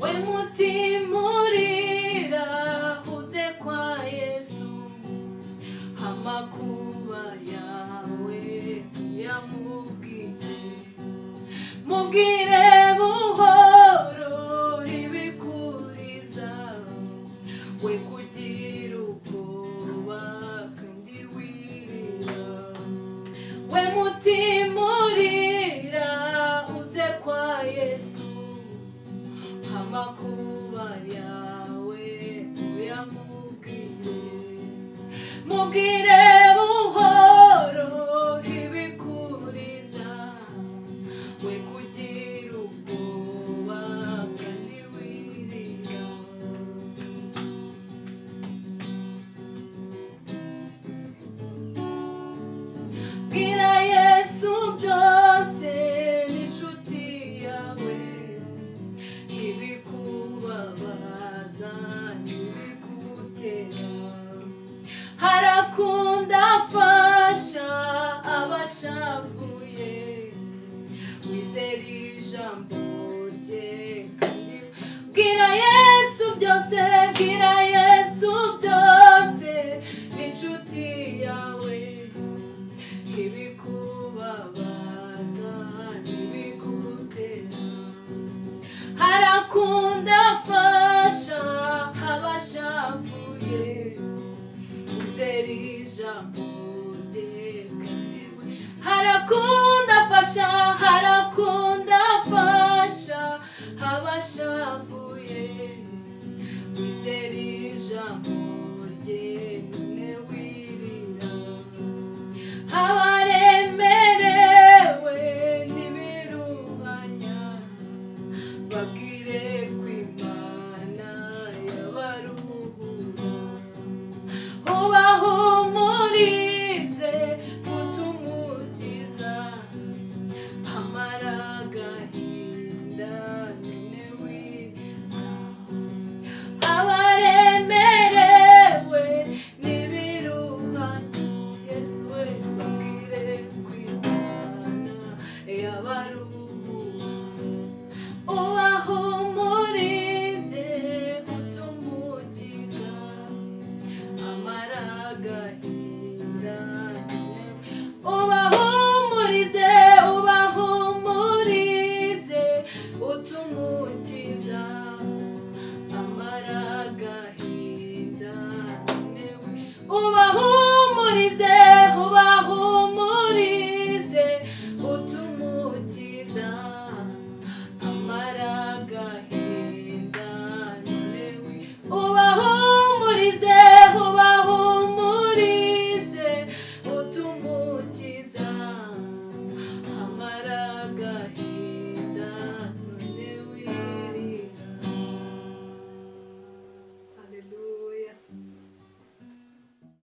we mutima urira uze kwa Yesu, amakuba yawe uyamubwire, mubwire buhoro ibikuriza, we kugira ubwoba kandi wirira, we mutima urira uze kwa Yesu, amakuba yawe uyamubwire, mubwire buhoro ibikuriza, we kugira ubwoba kandi wirira. Bwira Yesu byose n'inshuti yawe, ibikubabaza n'ibigutera, harakunda afasha abashavuye, wizera ijambo rye kandi bwira Yesu byose, bwira Yesu byose n'inshuti yawe, ibikubabaza n'ibigutera, harakunda afasha abashavuye, wizera ijambo rye kandi harakunda afasha, harakunda afasha abashavuye, wizera ijambo rye none wirira, abaremerewe n'ibiruhanya babwire ko Imana yabaruhura, ubahumurize utumukiza, amara agahinda none wirira, abaremerewe n'ibiruhanya, Yesu we babwire ko Imana yabaruhura, ubahumurize utumukiza, amara agahinda, ubahumurize, ubahumurize utumukiza,